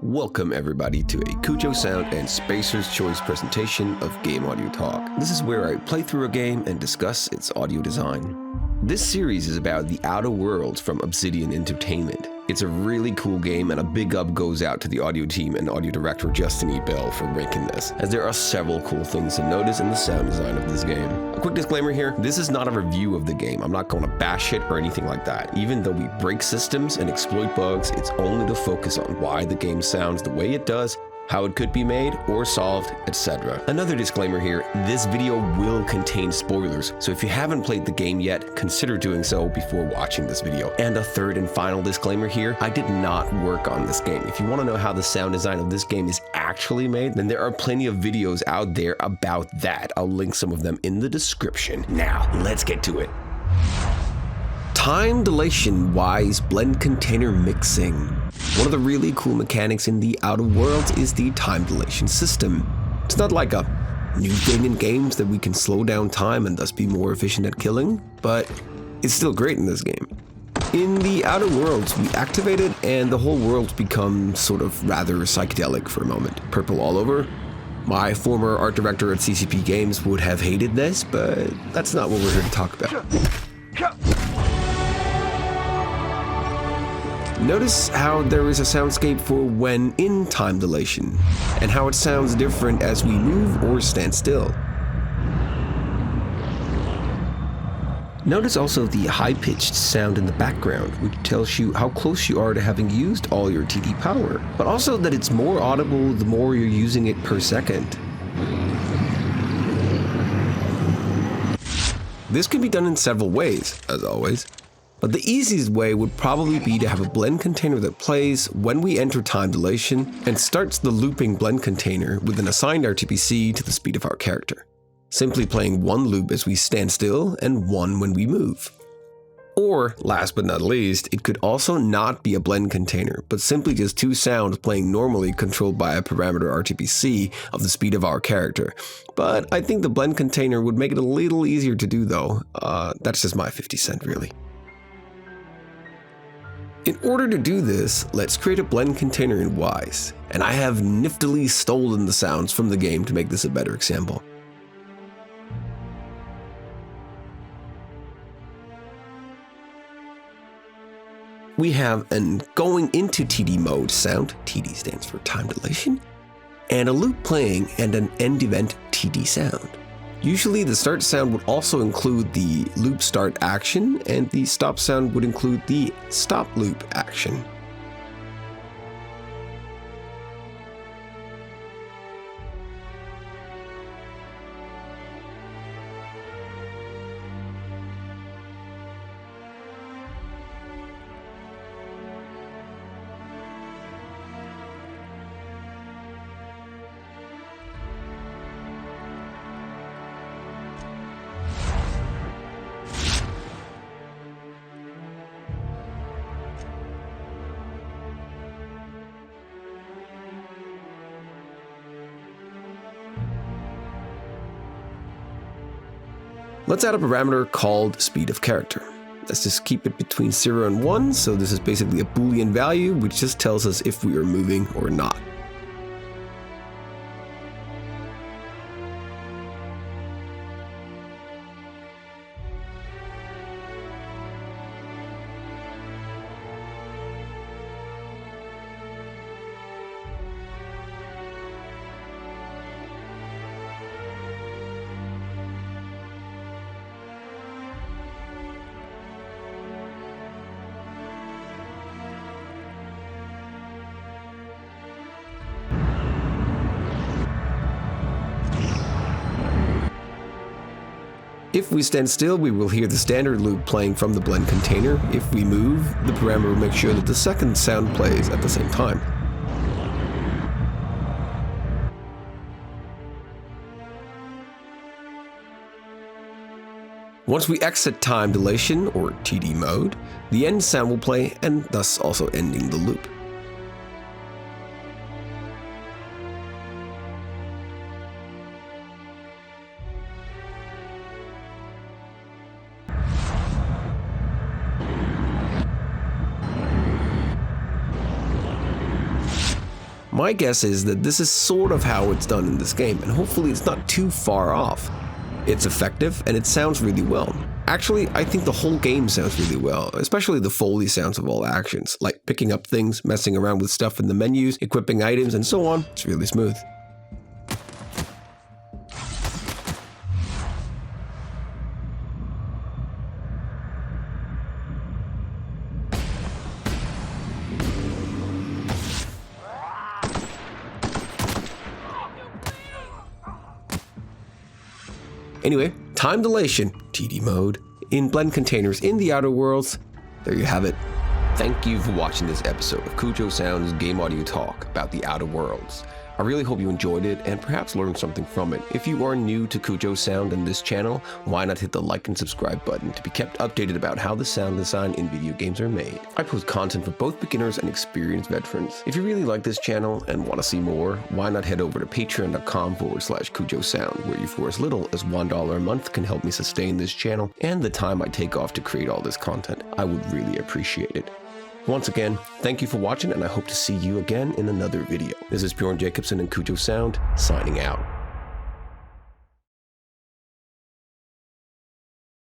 Welcome everybody to a Cujo Sound and Spacer's Choice presentation of Game Audio Talk. This is where I play through a game and discuss its audio design. This series is about The Outer Worlds from Obsidian Entertainment. It's a really cool game, and a big up goes out to the audio team and audio director Justin E. Bell for making this, as there are several cool things to notice in the sound design of this game. A quick disclaimer here, this is not a review of the game. I'm not going to bash it or anything like that. Even though we break systems and exploit bugs, it's only to focus on why the game sounds the way it does, how it could be made or solved, etc. Another disclaimer here, this video will contain spoilers, so if you haven't played the game yet, consider doing so before watching this video. And a third and final disclaimer here, I did not work on this game. If you want to know how the sound design of this game is actually made, then there are plenty of videos out there about that. I'll link some of them in the description. Now, let's get to it. Time Dilation wise blend container mixing. One of the really cool mechanics in The Outer Worlds is the time dilation system. It's not like a new thing in games that we can slow down time and thus be more efficient at killing, but it's still great in this game. In The Outer Worlds, we activate it and the whole world becomes sort of rather psychedelic for a moment. Purple all over. My former art director at CCP Games would have hated this, but that's not what we're here to talk about. Notice how there is a soundscape for when in time dilation, and how it sounds different as we move or stand still. Notice also the high-pitched sound in the background, which tells you how close you are to having used all your TD power, but also that it's more audible the more you're using it per second. This can be done in several ways, as always. But the easiest way would probably be to have a blend container that plays when we enter time dilation and starts the looping blend container with an assigned RTPC to the speed of our character, simply playing one loop as we stand still and one when we move. Or, last but not least, it could also not be a blend container, but simply just two sounds playing normally controlled by a parameter RTPC of the speed of our character. But I think the blend container would make it a little easier to do though. That's just my 50 cents really. In order to do this, let's create a blend container in Wise, and I have niftily stolen the sounds from the game to make this a better example. We have an going into TD mode sound, TD stands for time dilation, and a loop playing and an end event TD sound. Usually the start sound would also include the loop start action, and the stop sound would include the stop loop action. Let's add a parameter called speed of character. Let's just keep it between 0 and 1, so this is basically a Boolean value which just tells us if we are moving or not. If we stand still, we will hear the standard loop playing from the blend container. If we move, the parameter will make sure that the second sound plays at the same time. Once we exit time dilation, or TD mode, the end sound will play and thus also ending the loop. My guess is that this is sort of how it's done in this game, and hopefully it's not too far off. It's effective, and it sounds really well. Actually, I think the whole game sounds really well, especially the Foley sounds of all actions, like picking up things, messing around with stuff in the menus, equipping items, and so on. It's really smooth. Anyway, Time Dilation, TD mode, in blend containers in the Outer Worlds. There you have it. Thank you for watching this episode of Cujo Sound's Game Audio Talk about the Outer Worlds. I really hope you enjoyed it and perhaps learned something from it. If you are new to Cujo Sound and this channel, why not hit the like and subscribe button to be kept updated about how the sound design in video games are made. I post content for both beginners and experienced veterans. If you really like this channel and want to see more, why not head over to patreon.com/Cujo Sound, where you for as little as $1 a month can help me sustain this channel and the time I take off to create all this content. I would really appreciate it. Once again, thank you for watching, and I hope to see you again in another video. This is Bjørn Jacobsen and Cujo Sound, signing out.